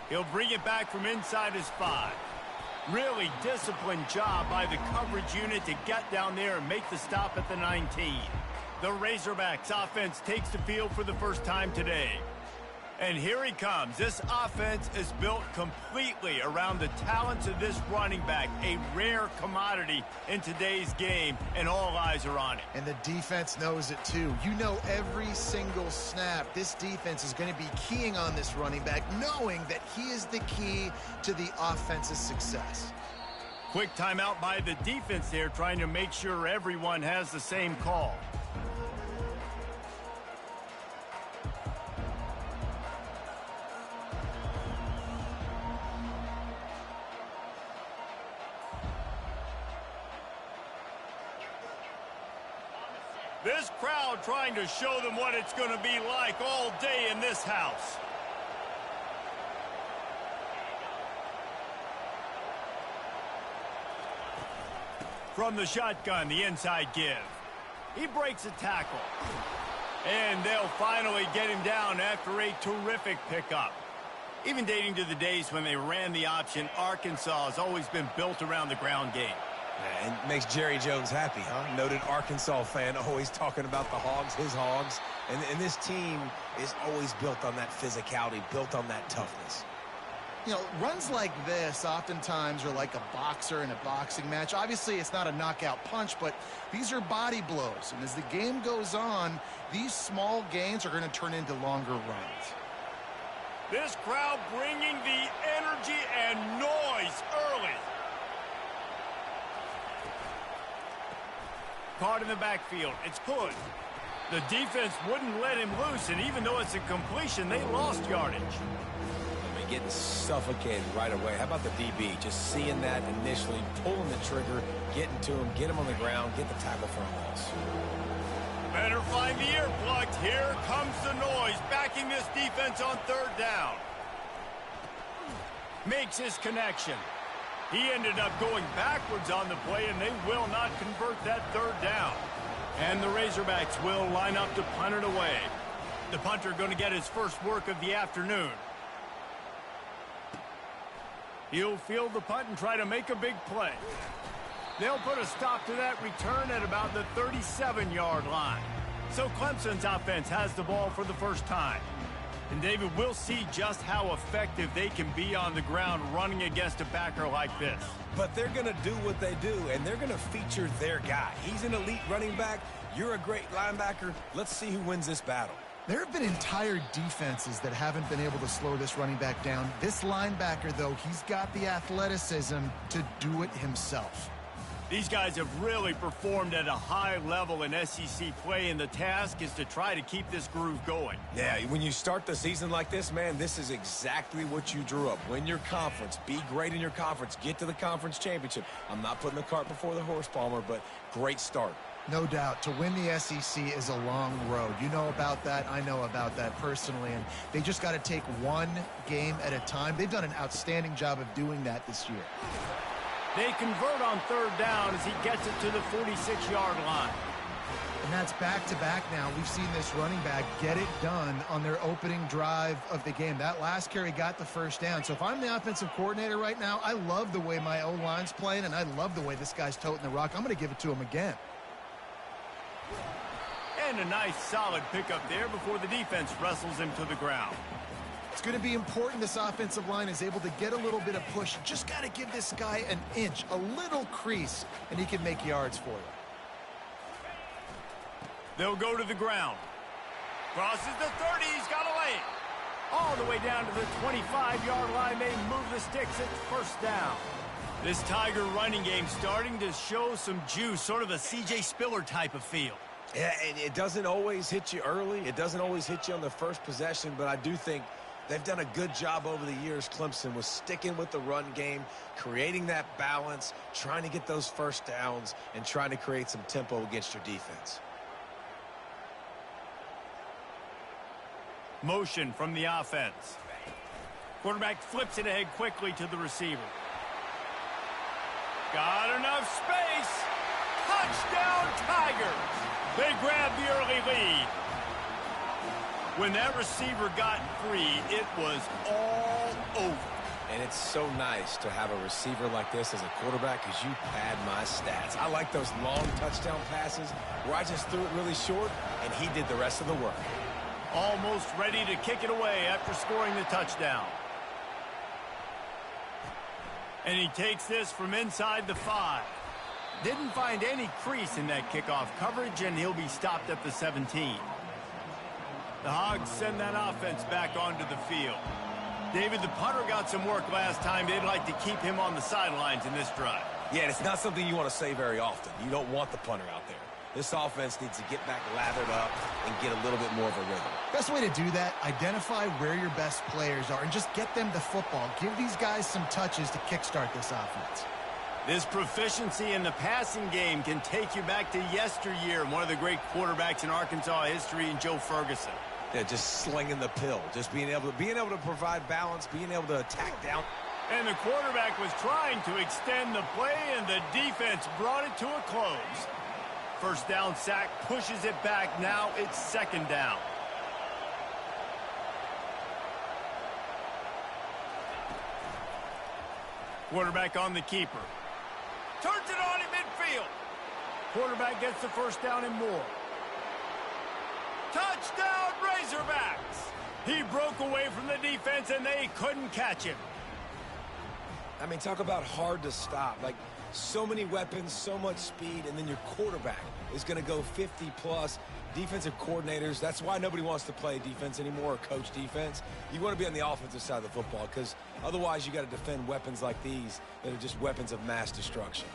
He'll bring it back from inside his 5. Really disciplined job by the coverage unit to get down there and make the stop at the 19. The Razorbacks offense takes the field for the first time today. And here he comes. This offense is built completely around the talents of this running back, a rare commodity in today's game, and all eyes are on it. And the defense knows it too. You know every single snap, this defense is going to be keying on this running back, knowing that he is the key to the offense's success. Quick timeout by the defense there, trying to make sure everyone has the same call. This crowd trying to show them what it's going to be like all day in this house. From the shotgun, the inside give. He breaks a tackle. And they'll finally get him down after a terrific pickup. Even dating to the days when they ran the option, Arkansas has always been built around the ground game. And it makes Jerry Jones happy, huh? Noted Arkansas fan, always talking about the Hogs, his Hogs. And this team is always built on that physicality, built on that toughness. You know, runs like this oftentimes are like a boxer in a boxing match. Obviously, it's not a knockout punch, but these are body blows. And as the game goes on, these small gains are going to turn into longer runs. This crowd bringing the energy and noise early. Caught in the backfield. It's good. The defense wouldn't let him loose, and even though it's a completion, they lost yardage. I mean, getting suffocated right away. How about the DB? Just seeing that initially, pulling the trigger, getting to him, get him on the ground, get the tackle for a loss. Better find the earplugs. Here comes the noise, backing this defense on third down. Makes his connection. He ended up going backwards on the play, and they will not convert that third down. And the Razorbacks will line up to punt it away. The punter going to get his first work of the afternoon. He'll field the punt and try to make a big play. They'll put a stop to that return at about the 37-yard line. So Clemson's offense has the ball for the first time. And David, we'll see just how effective they can be on the ground running against a backer like this. But they're going to do what they do, and they're going to feature their guy. He's an elite running back. You're a great linebacker. Let's see who wins this battle. There have been entire defenses that haven't been able to slow this running back down. This linebacker, though, he's got the athleticism to do it himself. These guys have really performed at a high level in SEC play, and the task is to try to keep this groove going. Yeah, when you start the season like this, man, this is exactly what you drew up. Win your conference. Be great in your conference. Get to the conference championship. I'm not putting the cart before the horse, Palmer, but great start. No doubt. To win the SEC is a long road. You know about that. I know about that personally. And they just got to take one game at a time. They've done an outstanding job of doing that this year. They convert on third down as he gets it to the 46-yard line. And that's back-to-back now. We've seen this running back get it done on their opening drive of the game. That last carry got the first down. So if I'm the offensive coordinator right now, I love the way my O-line's playing, and I love the way this guy's toting the rock. I'm going to give it to him again. And a nice solid pickup there before the defense wrestles him to the ground. It's going to be important this offensive line is able to get a little bit of push. Just got to give this guy an inch, a little crease, and he can make yards for you. They'll go to the ground. Crosses the 30. He's got a lane. All the way down to the 25-yard line. They move the sticks. It's first down. This Tiger running game starting to show some juice, sort of a C.J. Spiller type of feel. Yeah, and it doesn't always hit you early. It doesn't always hit you on the first possession, but I do think they've done a good job over the years, Clemson, with sticking with the run game, creating that balance, trying to get those first downs, and trying to create some tempo against your defense. Motion from the offense. Quarterback flips it ahead quickly to the receiver. Got enough space. Touchdown, Tigers. They grab the early lead. When that receiver got free, it was all over. And it's so nice to have a receiver like this as a quarterback because you pad my stats. I like those long touchdown passes where I just threw it really short and he did the rest of the work. Almost ready to kick it away after scoring the touchdown. And he takes this from inside the 5. Didn't find any crease in that kickoff coverage, and he'll be stopped at the 17. The Hogs send that offense back onto the field. David, the punter got some work last time. They'd like to keep him on the sidelines in this drive. Yeah, and it's not something you want to say very often. You don't want the punter out there. This offense needs to get back lathered up and get a little bit more of a rhythm. Best way to do that, identify where your best players are and just get them the football. Give these guys some touches to kickstart this offense. This proficiency in the passing game can take you back to yesteryear, one of the great quarterbacks in Arkansas history, in Joe Ferguson. Yeah, just slinging the pill, just being able to provide balance, being able to attack down. And the quarterback was trying to extend the play, and the defense brought it to a close. First down sack pushes it back. Now it's second down. Quarterback on the keeper. Turns it on in midfield. Quarterback gets the first down and more. Touchdown, Razorbacks! He broke away from the defense, and they couldn't catch him. I mean, talk about hard to stop. Like, so many weapons, so much speed, and then your quarterback is going to go 50-plus. Defensive coordinators, that's why nobody wants to play defense anymore or coach defense. You want to be on the offensive side of the football because otherwise you got to defend weapons like these that are just weapons of mass destruction.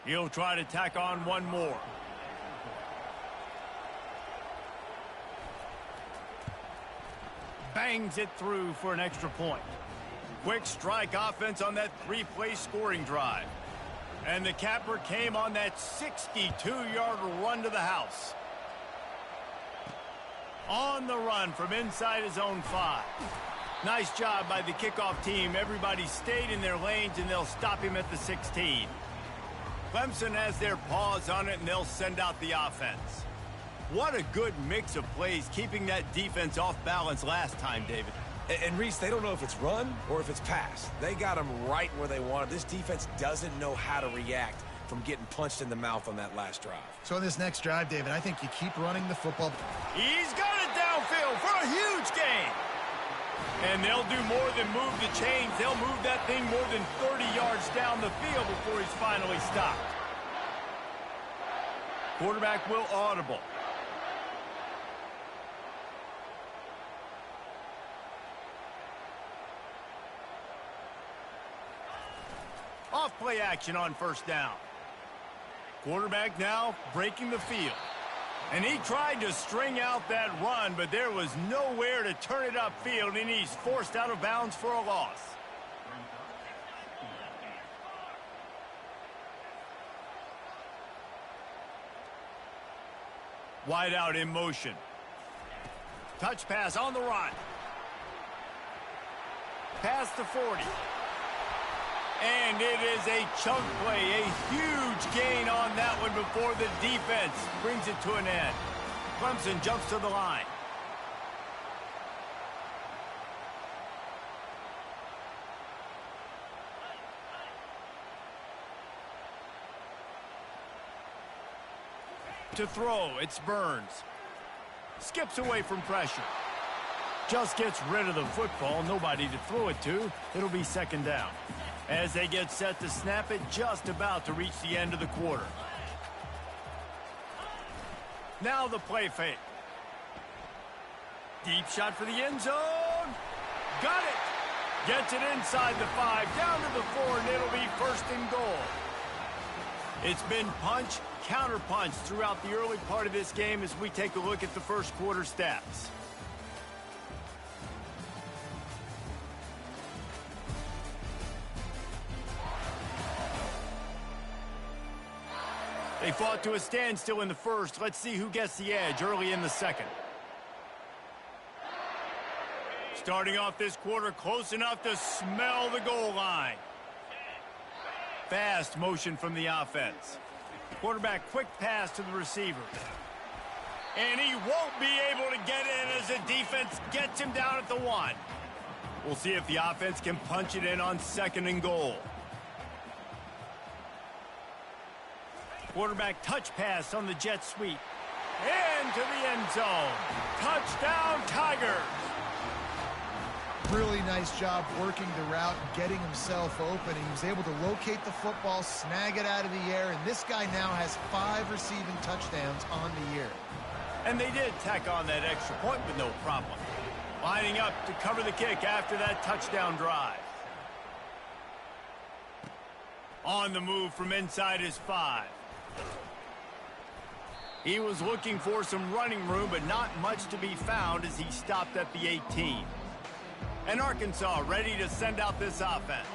He'll try to tack on one more. Bangs it through for an extra point. Quick strike offense on that 3-play scoring drive. And the capper came on that 62-yard run to the house. On the run from inside his own 5. Nice job by the kickoff team. Everybody stayed in their lanes, and they'll stop him at the 16. Clemson has their paws on it, and they'll send out the offense. What a good mix of plays, keeping that defense off balance last time, David. And Reese, they don't know if it's run or if it's pass. They got them right where they want it. This defense doesn't know how to react from getting punched in the mouth on that last drive. So in this next drive, David, I think you keep running the football. He's got it downfield for a huge gain. And they'll do more than move the chains. They'll move that thing more than 30 yards down the field before he's finally stopped. Quarterback will audible. Off play action on first down. Quarterback now breaking the field. And he tried to string out that run, but there was nowhere to turn it upfield, and he's forced out of bounds for a loss. Wide out in motion. Touch pass on the run. Pass to 40. And it is a chunk play, a huge gain on that one before the defense brings it to an end. Clemson jumps to the line. To throw, it's Burns. Skips away from pressure. Just gets rid of the football, nobody to throw it to. It'll be second down. As they get set to snap it, just about to reach the end of the quarter. Now the play fake. Deep shot for the end zone. Got it. Gets it inside the 5, down to the 4, and it'll be first and goal. It's been punch, counter punch throughout the early part of this game as we take a look at the first quarter stats. They fought to a standstill in the first. Let's see who gets the edge early in the second. Starting off this quarter close enough to smell the goal line. Fast motion from the offense. Quarterback quick pass to the receiver. And he won't be able to get in as the defense gets him down at the 1. We'll see if the offense can punch it in on 2nd and goal. Quarterback touch pass on the jet sweep. Into the end zone. Touchdown, Tigers. Really nice job working the route, getting himself open. He was able to locate the football, snag it out of the air, and this guy now has 5 receiving touchdowns on the year. And they did tack on that extra point with no problem. Lining up to cover the kick after that touchdown drive. On the move from inside his 5. He was looking for some running room, but not much to be found as he stopped at the 18. And Arkansas ready to send out this offense.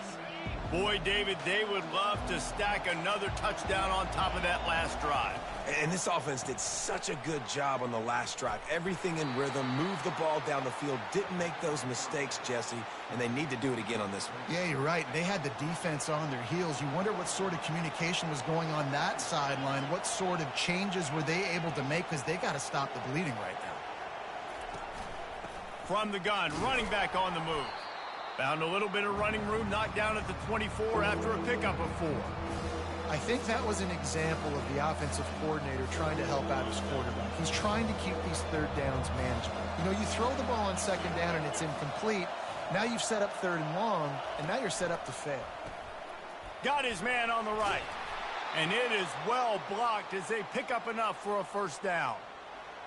Boy, David, they would love to stack another touchdown on top of that last drive. And this offense did such a good job on the last drive. Everything in rhythm, moved the ball down the field, didn't make those mistakes, Jesse, and they need to do it again on this one. Yeah, you're right. They had the defense on their heels. You wonder what sort of communication was going on that sideline. What sort of changes were they able to make, because they got to stop the bleeding right now. From the gun, running back on the move. Found a little bit of running room, knocked down at the 24 after a pickup of 4. I think that was an example of the offensive coordinator trying to help out his quarterback. He's trying to keep these 3rd downs manageable. You know, you throw the ball on 2nd down and it's incomplete. Now you've set up 3rd and long, and now you're set up to fail. Got his man on the right. And it is well blocked as they pick up enough for a 1st down.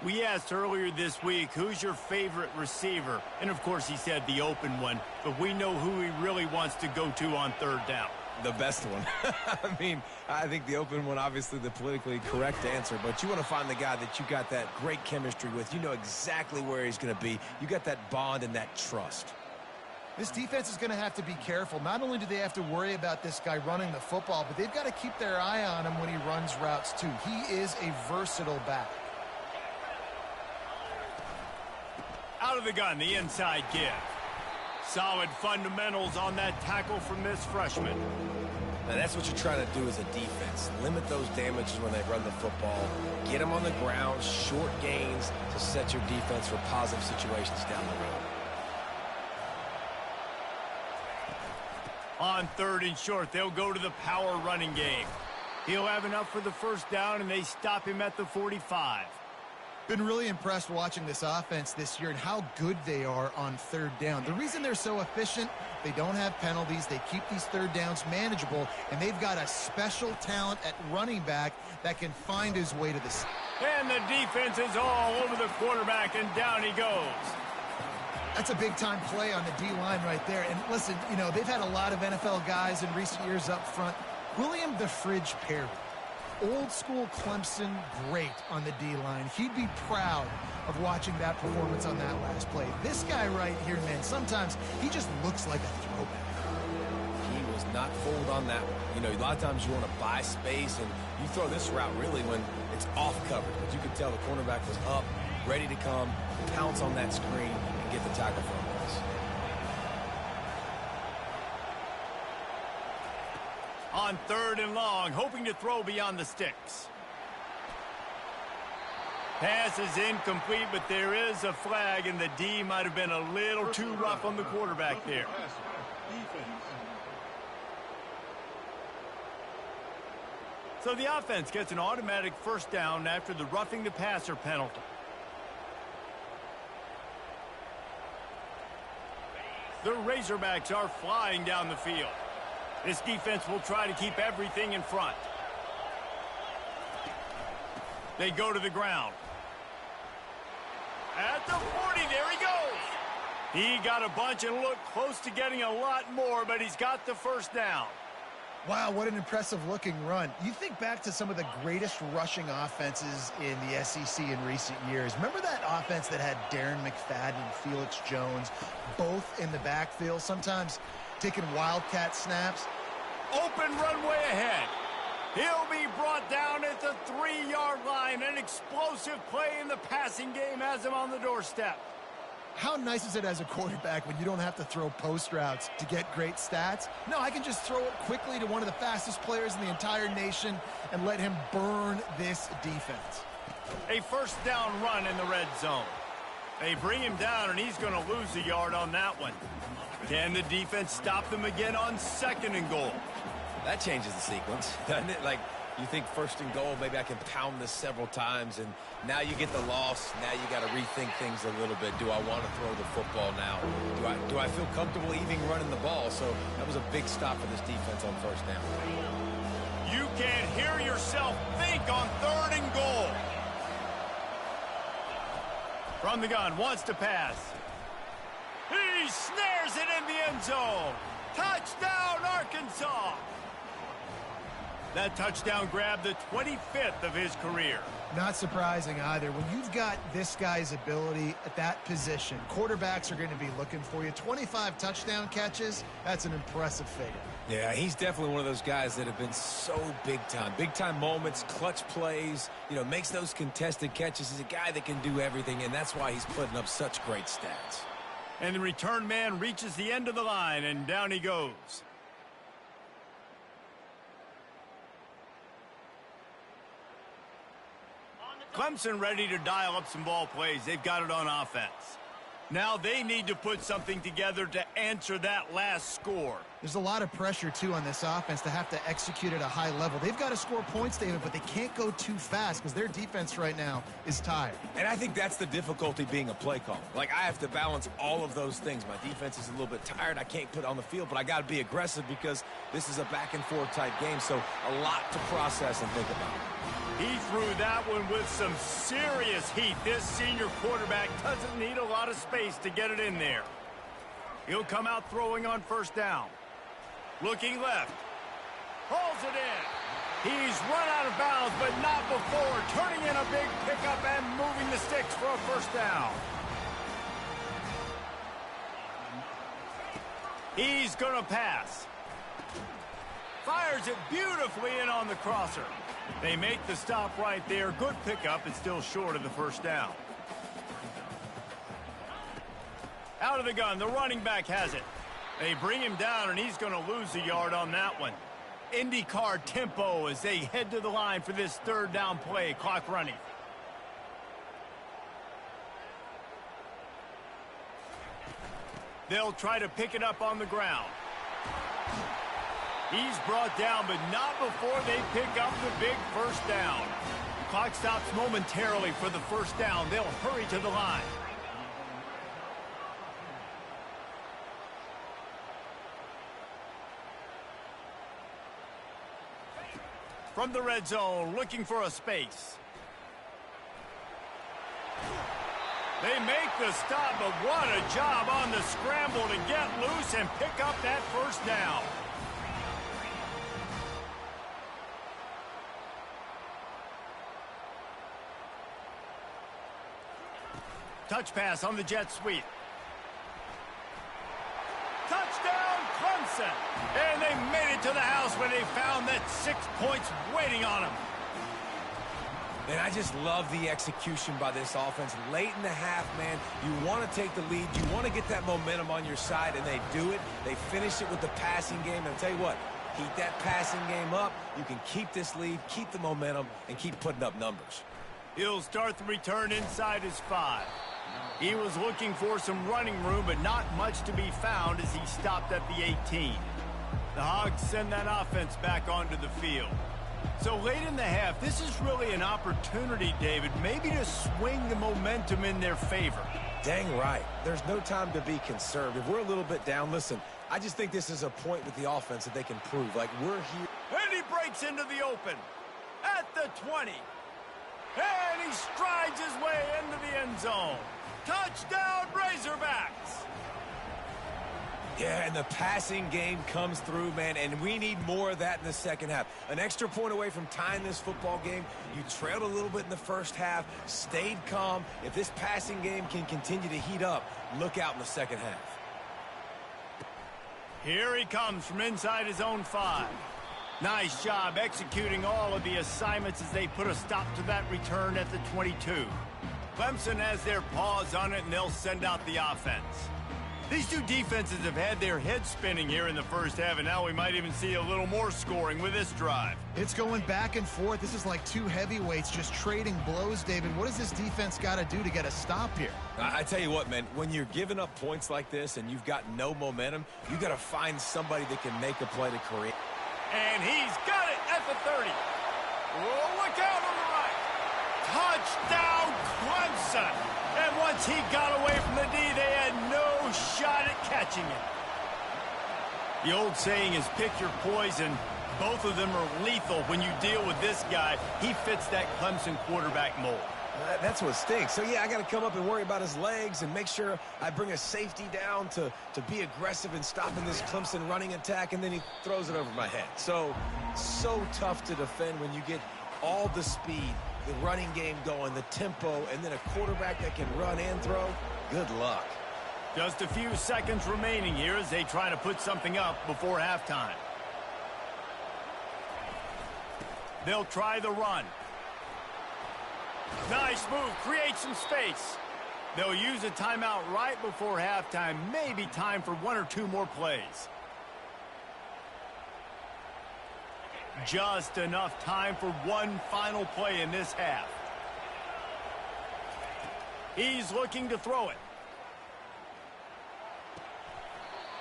We asked earlier this week, who's your favorite receiver? And, of course, he said the open one. But we know who he really wants to go to on 3rd down. The best one. I mean, I think the open one, obviously the politically correct answer, but you want to find the guy that you got that great chemistry with. You know exactly where he's going to be. You got that bond and that trust. This defense is going to have to be careful. Not only do they have to worry about this guy running the football, but they've got to keep their eye on him when he runs routes, too. He is a versatile back. Out of the gun, the inside give. Solid fundamentals on that tackle from this freshman. Now that's what you're trying to do as a defense. Limit those damages when they run the football. Get them on the ground, short gains to set your defense for positive situations down the road. On 3rd and short, they'll go to the power running game. He'll have enough for the 1st down, and they stop him at the 45. Been really impressed watching this offense this year and how good they are on 3rd down. The reason they're so efficient, they don't have penalties, they keep these 3rd downs manageable, and they've got a special talent at running back that can find his way to the... And the defense is all over the quarterback, and down he goes. That's a big-time play on the D-line right there. And listen, you know, they've had a lot of NFL guys in recent years up front. William the Fridge Perry. Old school Clemson great on the D-line. He'd be proud of watching that performance on that last play. This guy right here, man, sometimes he just looks like a throwback. He was not fooled on that one. You know, a lot of times you want to buy space, and you throw this route really when it's off coverage. But you could tell the cornerback was up, ready to come, pounce on that screen, and get the tackle for him. On 3rd and long, hoping to throw beyond the sticks. Pass is incomplete, but there is a flag, and the D might have been a little too rough on the quarterback there. So the offense gets an automatic 1st down after the roughing the passer penalty. The Razorbacks are flying down the field. This defense will try to keep everything in front. They go to the ground. At the 40, there he goes. He got a bunch and looked close to getting a lot more, but he's got the 1st down. Wow, what an impressive-looking run. You think back to some of the greatest rushing offenses in the SEC in recent years. Remember that offense that had Darren McFadden and Felix Jones both in the backfield, sometimes taking wildcat snaps? Open runway ahead. He'll be brought down at the 3-yard line. An explosive play in the passing game has him on the doorstep. How nice is it as a quarterback when you don't have to throw post routes to get great stats? No, I can just throw it quickly to one of the fastest players in the entire nation and let him burn this defense. A first down run in the red zone. They bring him down, and he's going to lose a yard on that one. Can the defense stop them again on 2nd and goal? That changes the sequence, doesn't it? Like, you think 1st and goal, maybe I can pound this several times, and now you get the loss. Now you got to rethink things a little bit. Do I want to throw the football now? Do I feel comfortable even running the ball? So that was a big stop for this defense on 1st down. You can't hear yourself think on 3rd and goal. From the gun, wants to pass. He snares it in the end zone. Touchdown, Arkansas. That touchdown grabbed the 25th of his career. Not surprising either. When you've got this guy's ability at that position, quarterbacks are going to be looking for you. 25 touchdown catches, that's an impressive figure. Yeah, he's definitely one of those guys that have been so big time. Big time moments, clutch plays, makes those contested catches. He's a guy that can do everything, and that's why he's putting up such great stats. And the return man reaches the end of the line, and down he goes. Clemson ready to dial up some ball plays. They've got it on offense. Now they need to put something together to answer that last score. There's a lot of pressure, too, on this offense to have to execute at a high level. They've got to score points, David, but they can't go too fast because their defense right now is tired. And I think that's the difficulty being a play caller. Like, I have to balance all of those things. My defense is a little bit tired. I can't put it on the field, but I got to be aggressive because this is a back-and-forth type game, so a lot to process and think about. He threw that one with some serious heat. This senior quarterback doesn't need a lot of space to get it in there. He'll come out throwing on 1st down. Looking left. Hauls it in. He's run out of bounds, but not before. Turning in a big pickup and moving the sticks for a 1st down. He's going to pass. Fires it beautifully in on the crosser. They make the stop right there. Good pickup. It's still short of the 1st down. Out of the gun. The running back has it. They bring him down, and he's going to lose a yard on that one. IndyCar tempo as they head to the line for this 3rd down play. Clock running. They'll try to pick it up on the ground. He's brought down, but not before they pick up the big 1st down. Clock stops momentarily for the 1st down. They'll hurry to the line. From the red zone, looking for a space. They make the stop, but what a job on the scramble to get loose and pick up that 1st down. Touch pass on the jet sweep. Touchdown, Clemson! And they made it to the house when they found that 6 points waiting on them. And I just love the execution by this offense. Late in the half, man, you want to take the lead. You want to get that momentum on your side, and they do it. They finish it with the passing game. And I'll tell you what, keep that passing game up. You can keep this lead, keep the momentum, and keep putting up numbers. He'll start the return inside his 5. He was looking for some running room, but not much to be found as he stopped at the 18. The Hogs send that offense back onto the field. So late in the half, this is really an opportunity, David, maybe to swing the momentum in their favor. Dang right. There's no time to be conservative. We're a little bit down. Listen, I just think this is a point with the offense that they can prove. Like, we're here. And he breaks into the open at the 20. And he strides his way into the end zone. Touchdown, Razorbacks! Yeah, and the passing game comes through, man, and we need more of that in the second half. An extra point away from tying this football game. You trailed a little bit in the first half, stayed calm. If this passing game can continue to heat up, look out in the second half. Here he comes from inside his own 5. Nice job executing all of the assignments as they put a stop to that return at the 22. Clemson has their paws on it, and they'll send out the offense. These two defenses have had their heads spinning here in the first half, and now we might even see a little more scoring with this drive. It's going back and forth. This is like two heavyweights just trading blows, David. What does this defense got to do to get a stop here? I tell you what, man, when you're giving up points like this and you've got no momentum, you got to find somebody that can make a play to create. And he's got it at the 30. Oh, look out on the right. Touchdown, Clemson. And once he got away from the D, they had no shot at catching it. The old saying is pick your poison. Both of them are lethal when you deal with this guy. He fits that Clemson quarterback mold. That's what stinks. So, yeah, I got to come up and worry about his legs and make sure I bring a safety down to be aggressive in stopping this Clemson running attack, and then he throws it over my head. So tough to defend when you get all the speed, the running game going, the tempo, and then a quarterback that can run and throw. Good luck. Just a few seconds remaining here as they try to put something up before halftime. They'll try the run. Nice move, create some space. They'll use a timeout right before halftime, maybe time for one or two more plays. Just enough time for one final play in this half. He's looking to throw it.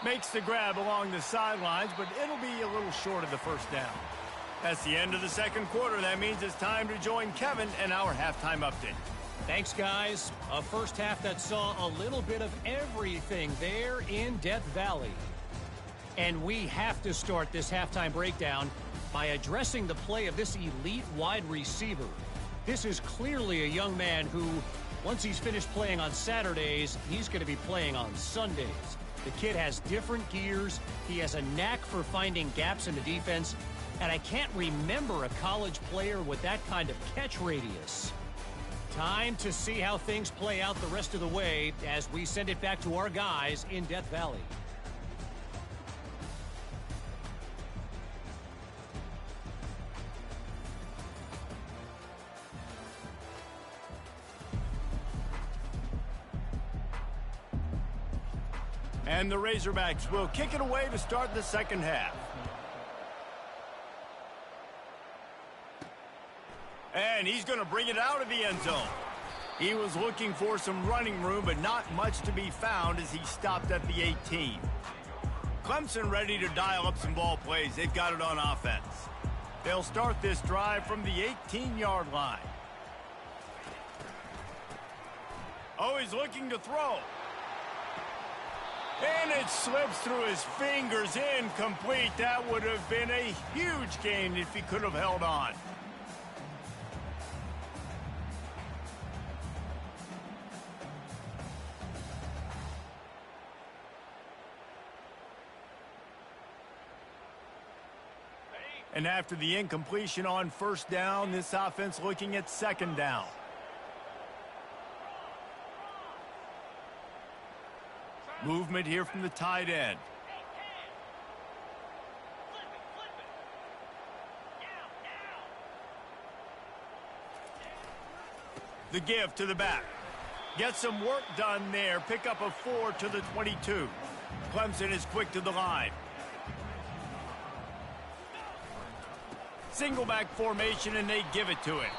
Makes the grab along the sidelines, but it'll be a little short of the first down. That's the end of the second quarter. That means it's time to join Kevin and our halftime update. Thanks, guys. A first half that saw a little bit of everything there in Death Valley. And we have to start this halftime breakdown by addressing the play of this elite wide receiver. This is clearly a young man who, once he's finished playing on Saturdays, he's going to be playing on Sundays. The kid has different gears. He has a knack for finding gaps in the defense. And I can't remember a college player with that kind of catch radius. Time to see how things play out the rest of the way as we send it back to our guys in Death Valley. And the Razorbacks will kick it away to start the second half. And he's going to bring it out of the end zone. He was looking for some running room, but not much to be found as he stopped at the 18. Clemson ready to dial up some ball plays. They've got it on offense. They'll start this drive from the 18-yard line. Oh, he's looking to throw. And it slips through his fingers, incomplete. That would have been a huge gain if he could have held on. And after the incompletion on first down, this offense looking at second down. Movement here from the tight end. The give to the back. Get some work done there. Pick up a 4 to the 22. Clemson is quick to the line. Single back formation, and they give it to him.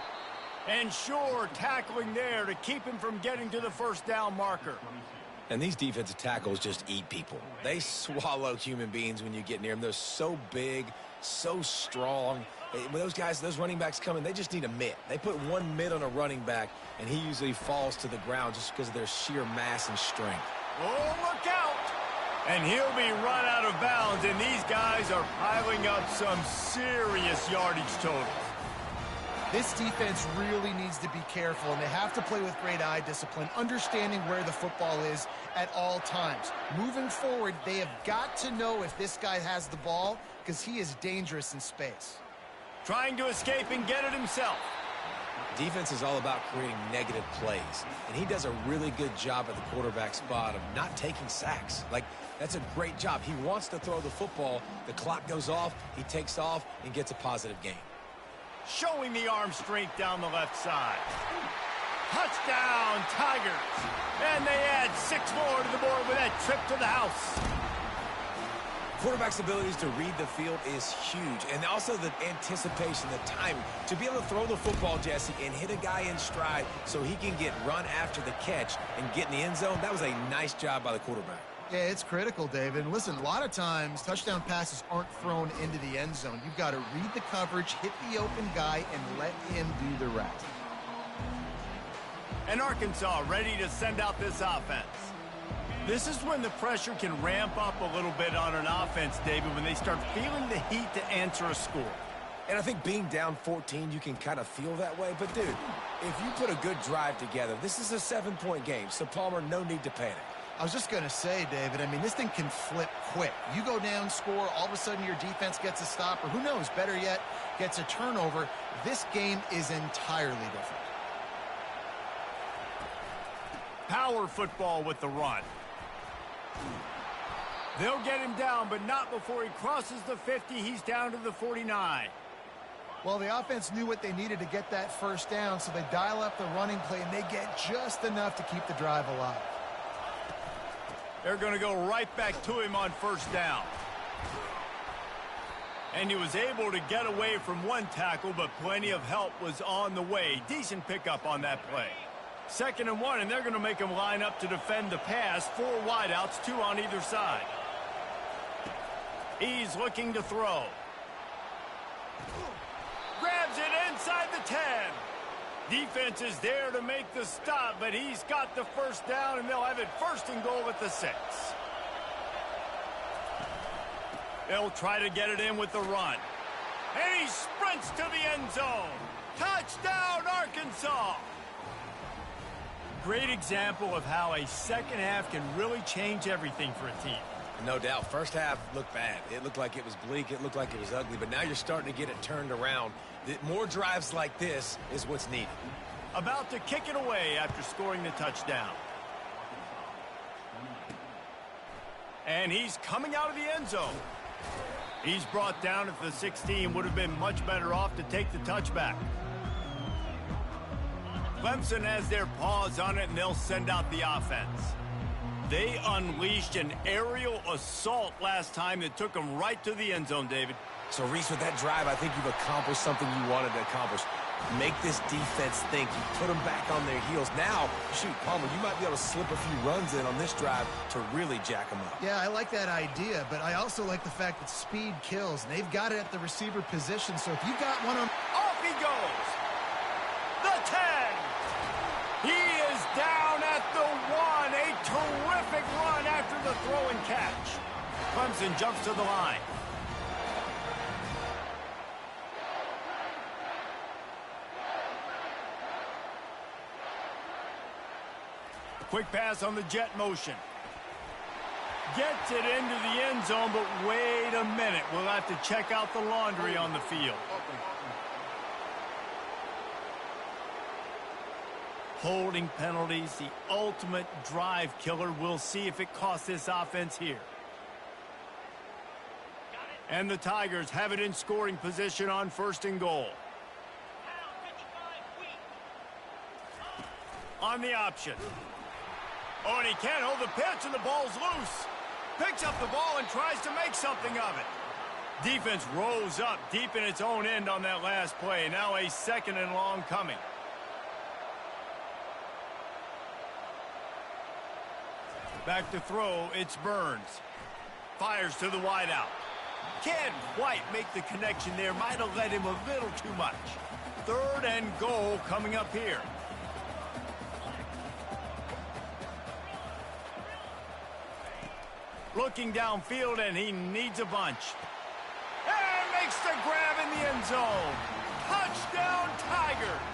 And sure, tackling there to keep him from getting to the first down marker. And these defensive tackles just eat people. They swallow human beings when you get near them. They're so big, so strong. When those guys, those running backs come in, they just need a mitt. They put one mitt on a running back, and he usually falls to the ground just because of their sheer mass and strength. Oh, look out! And he'll be run out of bounds, and these guys are piling up some serious yardage totals. This defense really needs to be careful, and they have to play with great eye discipline, understanding where the football is at all times. Moving forward, they have got to know if this guy has the ball, because he is dangerous in space. Trying to escape and get it himself. Defense is all about creating negative plays, and he does a really good job at the quarterback spot of not taking sacks. Like, that's a great job. He wants to throw the football. The clock goes off, he takes off, and gets a positive gain. Showing the arm strength down the left side. Touchdown, Tigers. And they add 6 more to the board with that trip to the house. Quarterback's abilities to read the field is huge, and also the anticipation, the timing. To be able to throw the football, Jesse, and hit a guy in stride so he can get run after the catch and get in the end zone, that was a nice job by the quarterback. Yeah, it's critical, David. And listen, a lot of times touchdown passes aren't thrown into the end zone. You've got to read the coverage, hit the open guy, and let him do the rest. And Arkansas ready to send out this offense. This is when the pressure can ramp up a little bit on an offense, David, when they start feeling the heat to answer a score. And I think being down 14, you can kind of feel that way. But, dude, if you put a good drive together, this is a 7-point game. So, Palmer, no need to panic. I was just going to say, David, I mean, this thing can flip quick. You go down, score, all of a sudden your defense gets a stop, or who knows, better yet, gets a turnover. This game is entirely different. Power football with the run. They'll get him down, but not before he crosses the 50. He's down to the 49. Well, the offense knew what they needed to get that first down, so they dial up the running play, and they get just enough to keep the drive alive. They're going to go right back to him on first down. And he was able to get away from one tackle, but plenty of help was on the way. Decent pickup on that play. 2nd and 1, and they're going to make him line up to defend the pass. 4 wideouts, 2 on either side. He's looking to throw. Grabs it inside the 10. Defense is there to make the stop, but he's got the first down, and they'll have it 1st and goal at the 6. They'll try to get it in with the run. And he sprints to the end zone. Touchdown, Arkansas! Great example of how a second half can really change everything for a team. No doubt. First half looked bad. It looked like it was bleak. It looked like it was ugly. But now you're starting to get it turned around. More drives like this is what's needed. About to kick it away after scoring the touchdown. And he's coming out of the end zone. He's brought down at the 16. Would have been much better off to take the touchback. Clemson has their paws on it, and they'll send out the offense. They unleashed an aerial assault last time that took them right to the end zone, David. So, Reese, with that drive, I think you've accomplished something you wanted to accomplish. Make this defense think. You put them back on their heels. Now, shoot, Palmer, you might be able to slip a few runs in on this drive to really jack them up. Yeah, I like that idea, but I also like the fact that speed kills, and they've got it at the receiver position, so if you got one on... Off he goes! The 10! He is down at the 1. A terrific run after the throw and catch. Clemson jumps to the line. Quick pass on the jet motion. Gets it into the end zone, but wait a minute. We'll have to check out the laundry on the field. Holding penalties, the ultimate drive killer. We'll see if it costs this offense here. And the Tigers have it in scoring position on 1st and goal. On the option. Oh, and he can't hold the pitch, and the ball's loose. Picks up the ball and tries to make something of it. Defense rose up deep in its own end on that last play. Now a 2nd and long coming. Back to throw, it's Burns. Fires to the wideout. Can't quite make the connection there. Might have led him a little too much. 3rd and goal coming up here. Looking downfield, and he needs a bunch. And makes the grab in the end zone. Touchdown, Tigers!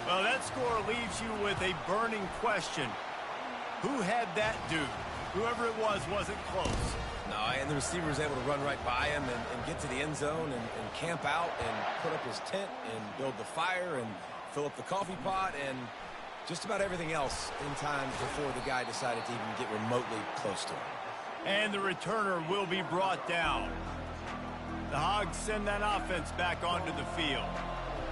Well, that score leaves you with a burning question. Who had that dude? Whoever it was wasn't close. No, and the receiver was able to run right by him and get to the end zone and camp out and put up his tent and build the fire and fill up the coffee pot and just about everything else in time before the guy decided to even get remotely close to him. And the returner will be brought down. The Hogs send that offense back onto the field.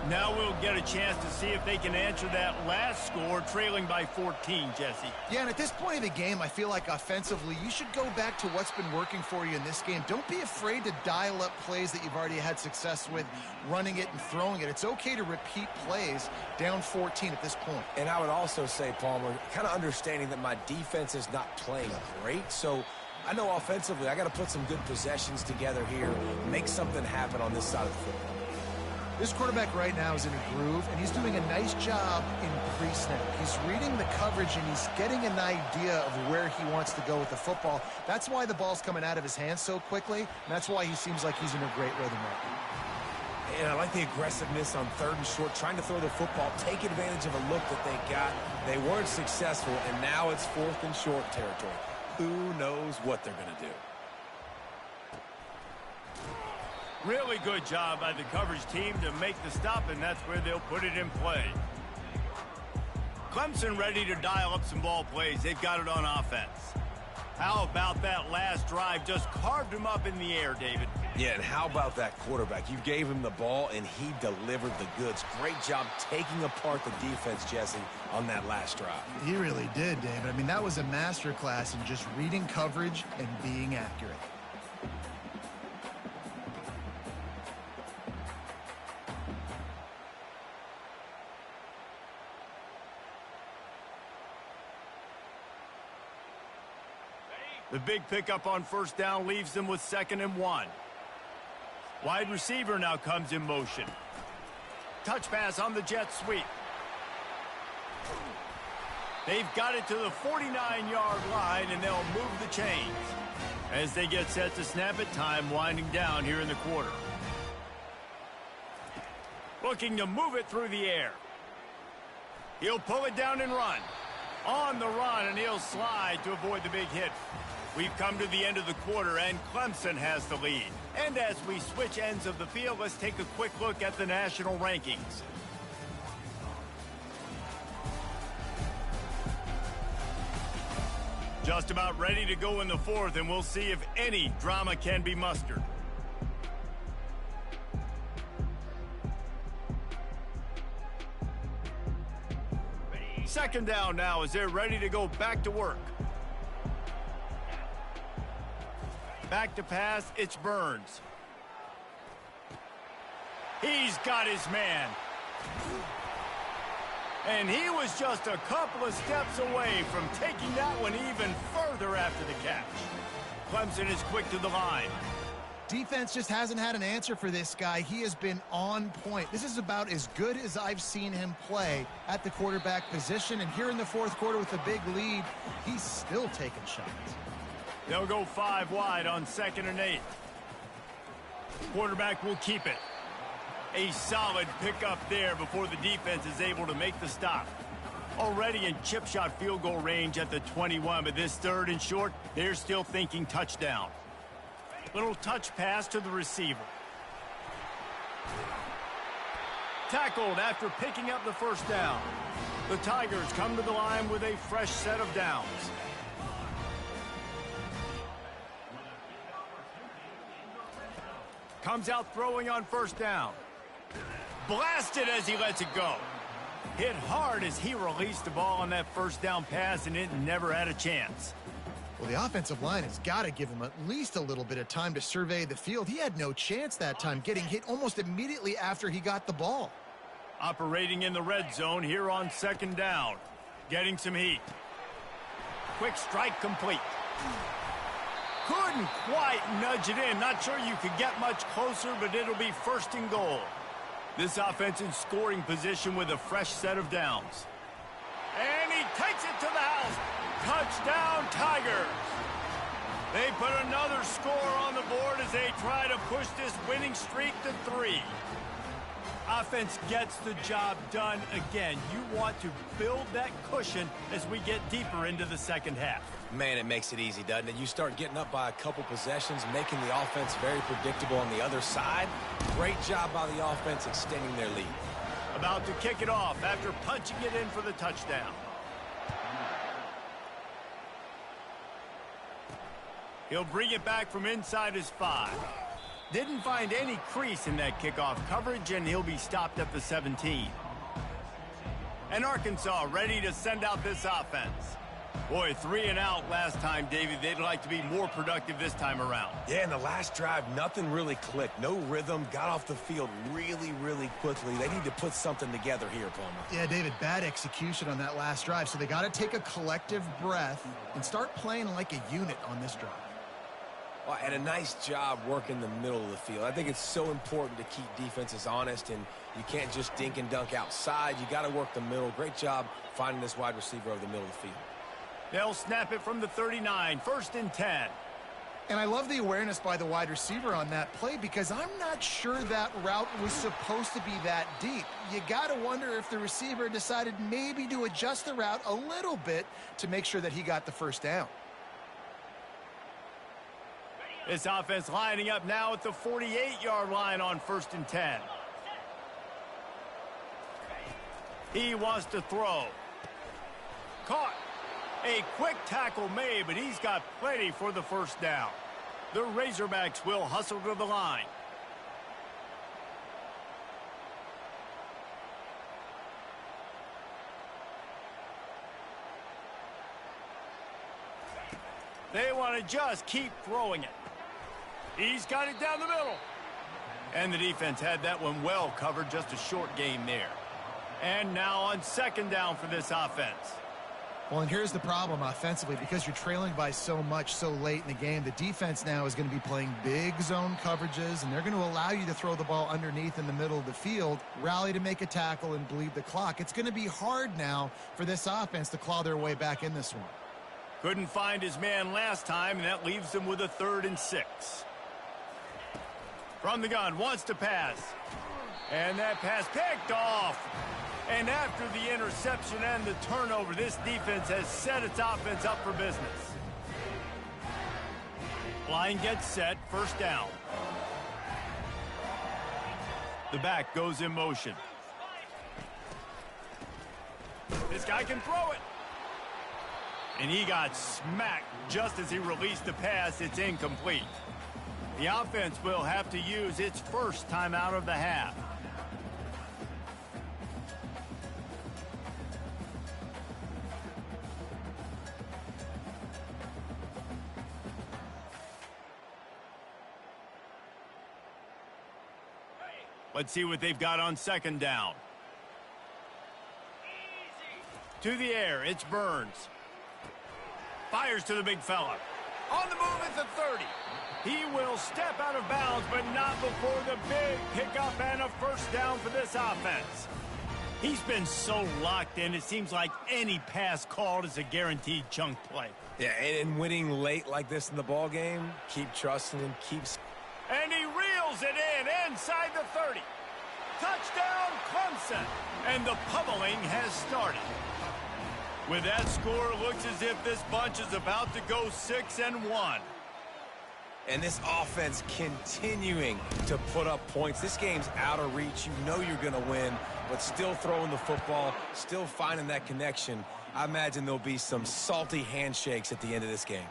Now we'll get a chance to see if they can answer that last score, trailing by 14, Jesse. Yeah, and at this point of the game, I feel like offensively, you should go back to what's been working for you in this game. Don't be afraid to dial up plays that you've already had success with, running it and throwing it. It's okay to repeat plays down 14 at this point. And I would also say, Palmer, kind of understanding that my defense is not playing great, so I know offensively I got to put some good possessions together here, make something happen on this side of the football. This quarterback right now is in a groove, and he's doing a nice job in pre-snap. He's reading the coverage, and he's getting an idea of where he wants to go with the football. That's why the ball's coming out of his hands so quickly, and that's why he seems like he's in a great rhythm right now. And I like the aggressiveness on 3rd and short, trying to throw the football, take advantage of a look that they got. They weren't successful, and now it's 4th and short territory. Who knows what they're going to do? Really good job by the coverage team to make the stop, and that's where they'll put it in play. Clemson ready to dial up some ball plays. They've got it on offense. How about that last drive? Just carved him up in the air, David. Yeah, and how about that quarterback? You gave him the ball, and he delivered the goods. Great job taking apart the defense, Jesse, on that last drive. He really did, David. I mean, that was a masterclass in just reading coverage and being accurate. The big pickup on 1st down leaves them with 2nd and 1. Wide receiver now comes in motion. Touch pass on the jet sweep. They've got it to the 49-yard line, and they'll move the chains. As they get set to snap it, time winding down here in the quarter. Looking to move it through the air. He'll pull it down and run. On the run, and he'll slide to avoid the big hit. We've come to the end of the quarter, and Clemson has the lead. And as we switch ends of the field, let's take a quick look at the national rankings. Just about ready to go in the 4th, and we'll see if any drama can be mustered. Second down now as they're ready to go back to work. Back to pass, it's Burns. He's got his man. And he was just a couple of steps away from taking that one even further after the catch. Clemson is quick to the line. Defense just hasn't had an answer for this guy. He has been on point. This is about as good as I've seen him play at the quarterback position. And here in the 4th quarter with a big lead, he's still taking shots. They'll go 5 wide on 2nd and 8. Quarterback will keep it. A solid pickup there before the defense is able to make the stop. Already in chip shot field goal range at the 21, but this 3rd and short, they're still thinking touchdown. Little touch pass to the receiver. Tackled after picking up the 1st down. The Tigers come to the line with a fresh set of downs. Comes out throwing on 1st down. Blasted as he lets it go. Hit hard as he released the ball on that 1st down pass, and it never had a chance. Well, the offensive line has got to give him at least a little bit of time to survey the field. He had no chance that time, getting hit almost immediately after he got the ball. Operating in the red zone here on 2nd down. Getting some heat. Quick strike complete. Couldn't quite nudge it in. Not sure you could get much closer, but it'll be 1st and goal. This offense in scoring position with a fresh set of downs. And he takes it to the house. Touchdown, Tigers. They put another score on the board as they try to push this winning streak to 3. Offense gets the job done again. You want to build that cushion as we get deeper into the 2nd half. Man, it makes it easy, doesn't it? You start getting up by a couple possessions, making the offense very predictable on the other side. Great job by the offense extending their lead. About to kick it off after punching it in for the touchdown. He'll bring it back from inside his 5. Didn't find any crease in that kickoff coverage, and he'll be stopped at the 17. And Arkansas ready to send out this offense. Boy, 3 and out last time, David. They'd like to be more productive this time around. Yeah, in the last drive, nothing really clicked. No rhythm, got off the field really, really quickly. They need to put something together here, Palmer. Yeah, David, bad execution on that last drive. So they got to take a collective breath and start playing like a unit on this drive. Well, and a nice job working the middle of the field. I think it's so important to keep defenses honest, and you can't just dink and dunk outside. You got to work the middle. Great job finding this wide receiver over the middle of the field. They'll snap it from the 39, 1st and 10. And I love the awareness by the wide receiver on that play because I'm not sure that route was supposed to be that deep. You got to wonder if the receiver decided maybe to adjust the route a little bit to make sure that he got the first down. This offense lining up now at the 48-yard line on 1st and 10. He wants to throw. Caught. A quick tackle made, but he's got plenty for the first down. The Razorbacks will hustle to the line. They want to just keep throwing it. He's got it down the middle. And the defense had that one well covered, just a short game there. And now on 2nd down for this offense. Well, and here's the problem offensively. Because you're trailing by so much so late in the game, the defense now is going to be playing big zone coverages, and they're going to allow you to throw the ball underneath in the middle of the field, rally to make a tackle, and bleed the clock. It's going to be hard now for this offense to claw their way back in this one. Couldn't find his man last time, and that leaves him with a 3rd and 6. From the gun, wants to pass. And that pass picked off. And after the interception and the turnover, this defense has set its offense up for business. Line gets set, 1st down. The back goes in motion. This guy can throw it. And he got smacked just as he released the pass. It's incomplete. The offense will have to use its first timeout of the half. Let's see what they've got on 2nd down. To the air, it's Burns. Fires to the big fella. On the move at the 30. He will step out of bounds, but not before the big pickup and a 1st down for this offense. He's been so locked in, it seems like any pass called is a guaranteed chunk play. Yeah, and winning late like this in the ball game, keep trusting him, And he reels it in inside the 30. Touchdown, Clemson. And the pummeling has started. With that score, it looks as if this bunch is about to go 6-1. And this offense continuing to put up points. This game's out of reach. You know you're going to win, but still throwing the football, still finding that connection. I imagine there'll be some salty handshakes at the end of this game.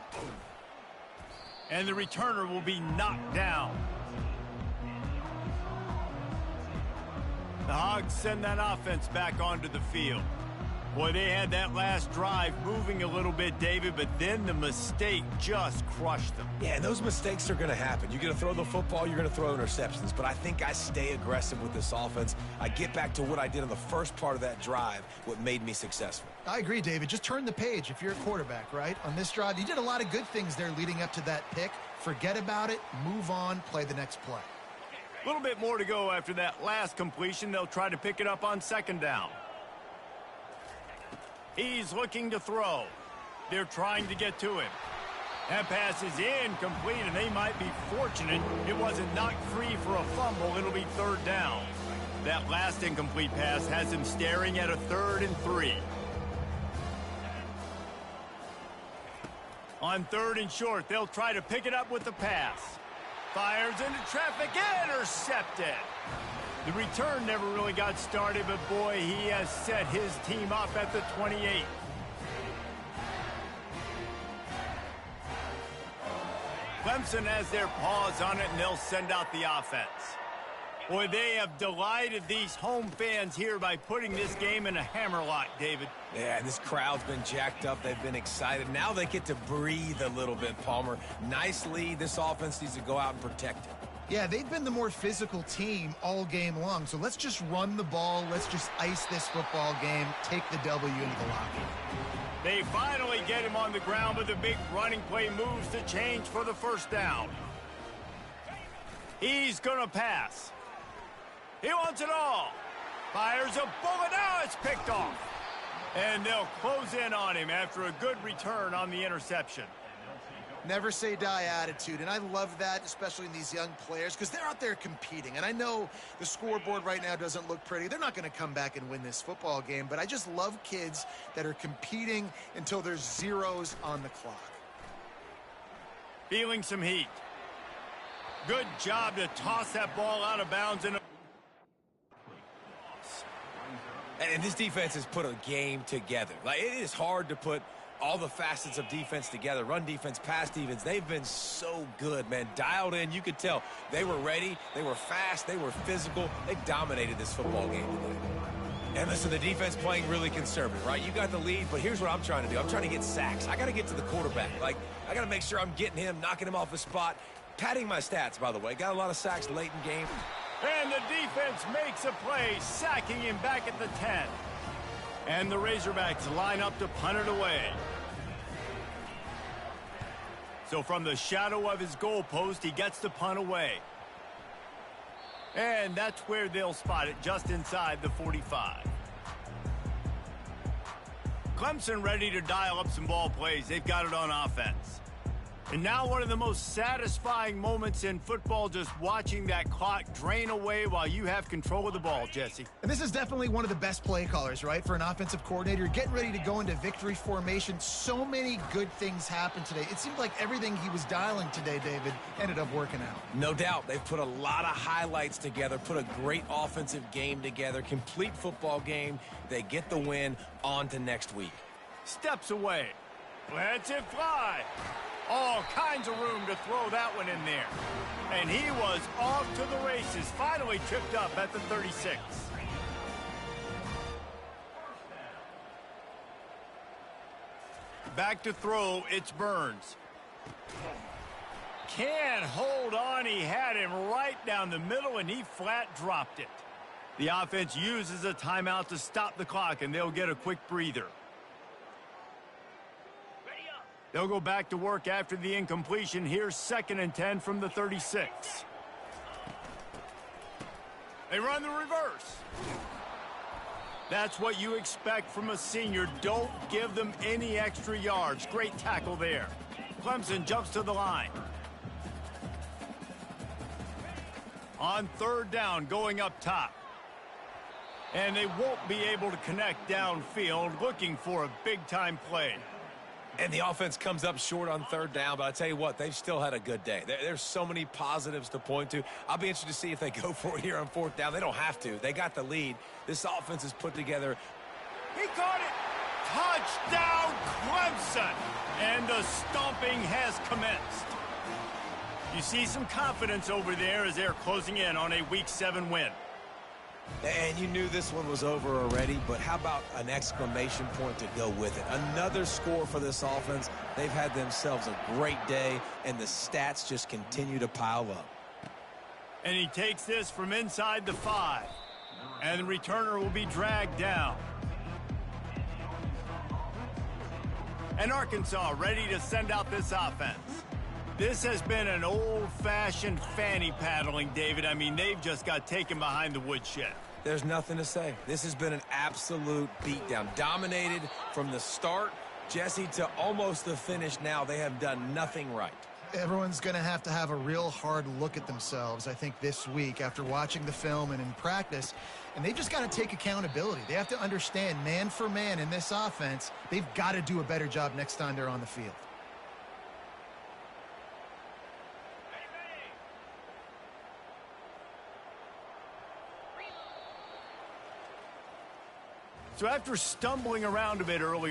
And the returner will be knocked down. The Hogs send that offense back onto the field. Boy, they had that last drive moving a little bit, David, but then the mistake just crushed them. Yeah, and those mistakes are going to happen. You're going to throw the football, you're going to throw interceptions, but I think I stay aggressive with this offense. I get back to what I did in the first part of that drive, what made me successful. I agree, David. Just turn the page if you're a quarterback, right? On this drive, you did a lot of good things there leading up to that pick. Forget about it, move on, play the next play. A little bit more to go after that last completion. They'll try to pick it up on 2nd down. He's looking to throw. They're trying to get to him. That pass is incomplete, and they might be fortunate it wasn't knocked free for a fumble. It'll be 3rd down. That last incomplete pass has him staring at a 3rd and 3. On 3rd and short, they'll try to pick it up with the pass. Fires into traffic, intercepted. The return never really got started, but boy, he has set his team up at the 28. Clemson has their paws on it, and they'll send out the offense. Boy, they have delighted these home fans here by putting this game in a hammerlock, David. Yeah, this crowd's been jacked up. They've been excited. Now they get to breathe a little bit, Palmer. Nice lead. This offense needs to go out and protect it. Yeah, they've been the more physical team all game long. So let's just run the ball. Let's just ice this football game. Take the W into the locker room. They finally get him on the ground, but the big running play moves to change for the first down. He's going to pass. He wants it all. Fires a bullet. Now it's picked off. And they'll close in on him after a good return on the interception. Never say die attitude, and I love that, especially in these young players, because they're out there competing. And I know the scoreboard right now doesn't look pretty. They're not going to come back and win this football game, but I just love kids that are competing until there's zeros on the clock. Feeling some heat. Good job to toss that ball out of bounds. And this defense has put a game together. Like, it is hard to put all the facets of defense together. Run defense, pass defense. They've been so good, man. Dialed in. You could tell they were ready. They were fast. They were physical. They dominated this football game today. And listen, the defense playing really conservative, right? You got the lead, but here's what I'm trying to do. I'm trying to get sacks. I got to get to the quarterback. Like, I got to make sure I'm getting him, knocking him off his spot. Padding my stats, by the way. Got a lot of sacks late in game. And the defense makes a play, sacking him back at the 10. And the Razorbacks line up to punt it away. So from the shadow of his goalpost, he gets the punt away. And that's where they'll spot it, just inside the 45. Clemson ready to dial up some ball plays. They've got it on offense. And now one of the most satisfying moments in football, just watching that clock drain away while you have control of the ball, Jesse. And this is definitely one of the best play callers, right, for an offensive coordinator. Getting ready to go into victory formation. So many good things happened today. It seemed like everything he was dialing today, David, ended up working out. No doubt. They've put a lot of highlights together, put a great offensive game together, complete football game. They get the win. On to next week. Steps away. Lets it fly. All kinds of room to throw that one in there. And he was off to the races, finally tripped up at the 36. Back to throw, it's Burns. Can't hold on, he had him right down the middle, and he flat dropped it. The offense uses a timeout to stop the clock, and they'll get a quick breather. They'll go back to work after the incompletion. Here's 2nd and 10 from the 36. They run the reverse. That's what you expect from a senior. Don't give them any extra yards. Great tackle there. Clemson jumps to the line. On 3rd down, going up top. And they won't be able to connect downfield, looking for a big-time play. And the offense comes up short on 3rd down, but I tell you what, they've still had a good day. There's so many positives to point to. I'll be interested to see if they go for it here on 4th down. They don't have to. They got the lead. This offense is put together. He caught it. Touchdown, Clemson. And the stomping has commenced. You see some confidence over there as they're closing in on a Week 7 win. And you knew this one was over already, but how about an exclamation point to go with it? Another score for this offense. They've had themselves a great day, and the stats just continue to pile up. And he takes this from inside the 5. And the returner will be dragged down. And Arkansas ready to send out this offense. This has been an old-fashioned fanny paddling, David. I mean, they've just got taken behind the woodshed. There's nothing to say. This has been an absolute beatdown. Dominated from the start, Jesse, to almost the finish now. They have done nothing right. Everyone's going to have a real hard look at themselves, I think, this week after watching the film and in practice. And they've just got to take accountability. They have to understand, man for man in this offense, they've got to do a better job next time they're on the field. So after stumbling around a bit earlier,